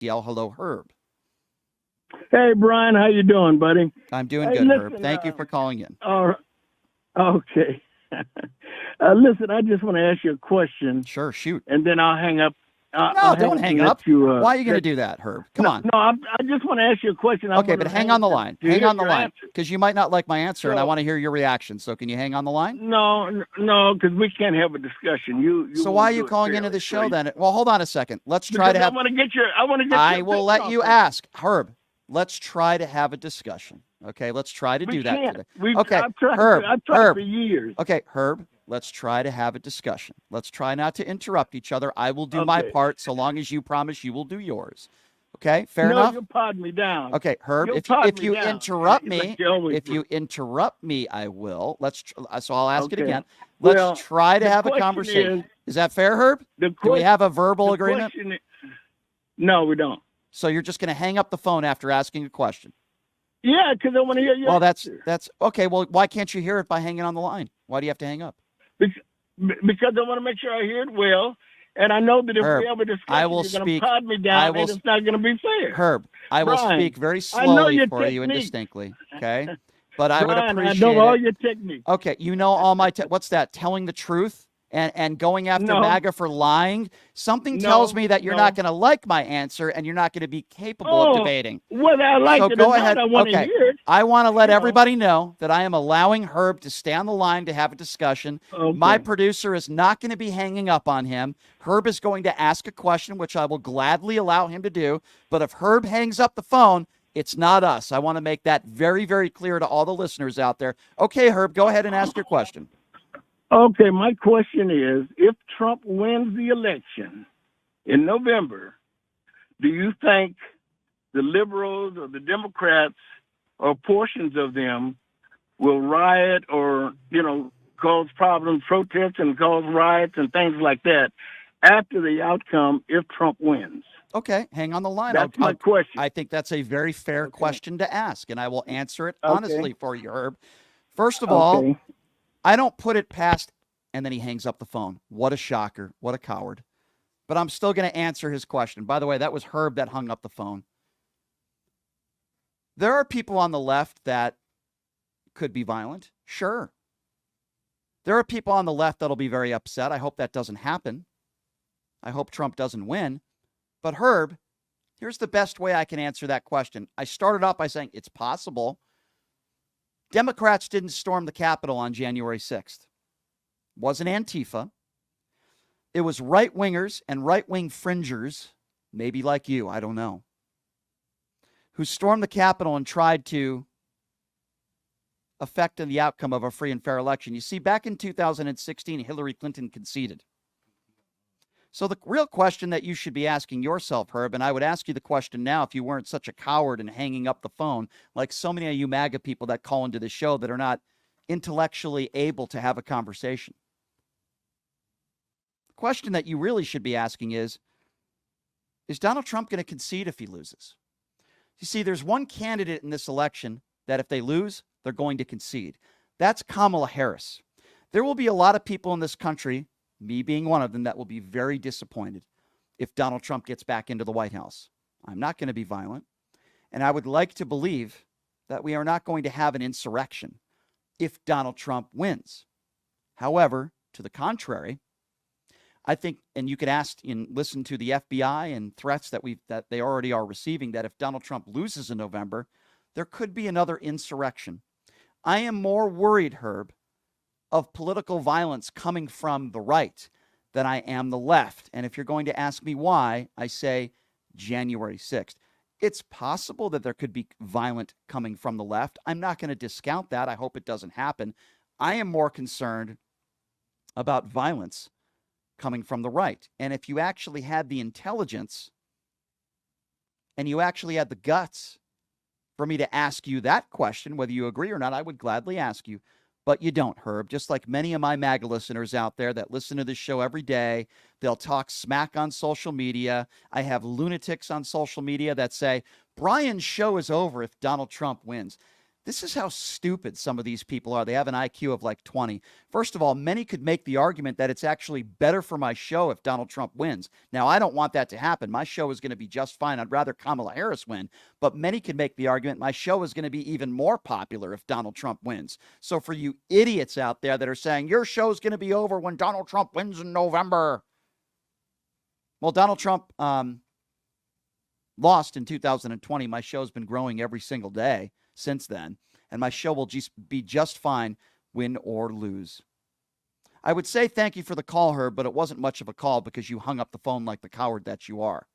FDL. Hello, Herb. Hey, Brian, how you doing, buddy? I'm doing Hey, good, listen, Herb. Thank you for calling in. Okay. Listen, I just want to ask you a question, Sure, shoot. and then I'll hang up. No, don't hang up. You, Why are you going to do that, Herb? Come on. No, I just want to ask you a question. Okay, but hang on the line. Hang on the line, answer. because you might not like my answer, and I want to hear your reaction. So can you hang on the line? No, because we can't have a discussion. So why are you calling into the show then? Well, hold on a second. Let's try to have. I want to get your. I will let you ask, Herb. Let's try to have a discussion. Okay, let's try to do that today. Okay, I've tried Herb. for years. Okay, Herb. Let's try to have a discussion. Let's try not to interrupt each other. I will do my part so long as you promise you will do yours. Okay, fair enough? You'll pod me down. Okay, Herb, if you interrupt me, I will. So I'll ask it again. Let's try to have a conversation. Is that fair, Herb? Do we have a verbal agreement? No, we don't. So you're just going to hang up the phone after asking a question? Yeah, because I want to hear you. Well, that's okay. Well, why can't you hear it by hanging on the line? Why do you have to hang up? Because I want to make sure I hear it well, and I know that if Herb, we have a discussion, I will you're going to pod me down, and it's not going to be fair. Herb, I will speak very slowly for you and distinctly, okay? But I would appreciate I know all your techniques. Okay, you know all my what's that? Telling the truth and going after MAGA for lying? Something tells me that you're not going to like my answer and you're not going to be capable of debating. Whether I like it go or ahead. not, I want to hear it. I want to let everybody know that I am allowing Herb to stay on the line to have a discussion. Okay. My producer is not going to be hanging up on him. Herb is going to ask a question, which I will gladly allow him to do. But if Herb hangs up the phone, it's not us. I want to make that very, very clear to all the listeners out there. Okay, Herb, go ahead and ask your question. Okay, my question is, if Trump wins the election in November, do you think the liberals or the Democrats or portions of them will riot or, cause problems, protests and cause riots and things like that after the outcome if Trump wins? Okay, hang on the line. That's my question. I think that's a very fair question to ask, and I will answer it honestly for you, Herb. First of all, I don't put it past, and then he hangs up the phone. What a shocker. What a coward. But I'm still going to answer his question. By the way, that was Herb that hung up the phone. There are people on the left that could be violent. Sure. There are people on the left that'll be very upset. I hope that doesn't happen. I hope Trump doesn't win. But Herb, here's the best way I can answer that question. I started off by saying it's possible. Democrats didn't storm the Capitol on January 6th. It wasn't Antifa. It was right-wingers and right-wing fringers, maybe like you, I don't know, who stormed the Capitol and tried to affect the outcome of a free and fair election. You see, back in 2016, Hillary Clinton conceded. So the real question that you should be asking yourself, Herb, and I would ask you the question now if you weren't such a coward and hanging up the phone, like so many of you MAGA people that call into the show that are not intellectually able to have a conversation. The question that you really should be asking is Donald Trump going to concede if he loses? You see, there's one candidate in this election that if they lose, they're going to concede. That's Kamala Harris. There will be a lot of people in this country, me being one of them, that will be very disappointed if Donald Trump gets back into the White House. I'm not going to be violent. And I would like to believe that we are not going to have an insurrection if Donald Trump wins. However, to the contrary, I think, and you could ask and listen to the FBI and threats that they already are receiving, that if Donald Trump loses in November, there could be another insurrection. I am more worried, Herb, of political violence coming from the right than I am the left. And if you're going to ask me why, I say January 6th. It's possible that there could be violent coming from the left. I'm not going to discount that. I hope it doesn't happen. I am more concerned about violence coming from the right. And if you actually had the intelligence and you actually had the guts for me to ask you that question, whether you agree or not, I would gladly ask you. But you don't, Herb. Just like many of my MAGA listeners out there that listen to this show every day, they'll talk smack on social media. I have lunatics on social media that say, Brian's show is over if Donald Trump wins. This is how stupid some of these people are. They have an IQ of like 20. First of all, many could make the argument that it's actually better for my show if Donald Trump wins. Now, I don't want that to happen. My show is going to be just fine. I'd rather Kamala Harris win. But many could make the argument my show is going to be even more popular if Donald Trump wins. So for you idiots out there that are saying your show's going to be over when Donald Trump wins in November. Well, Donald Trump lost in 2020. My show's been growing every single day since then, and my show will just be just fine, win or lose. I would say thank you for the call, Herb, but it wasn't much of a call because you hung up the phone like the coward that you are.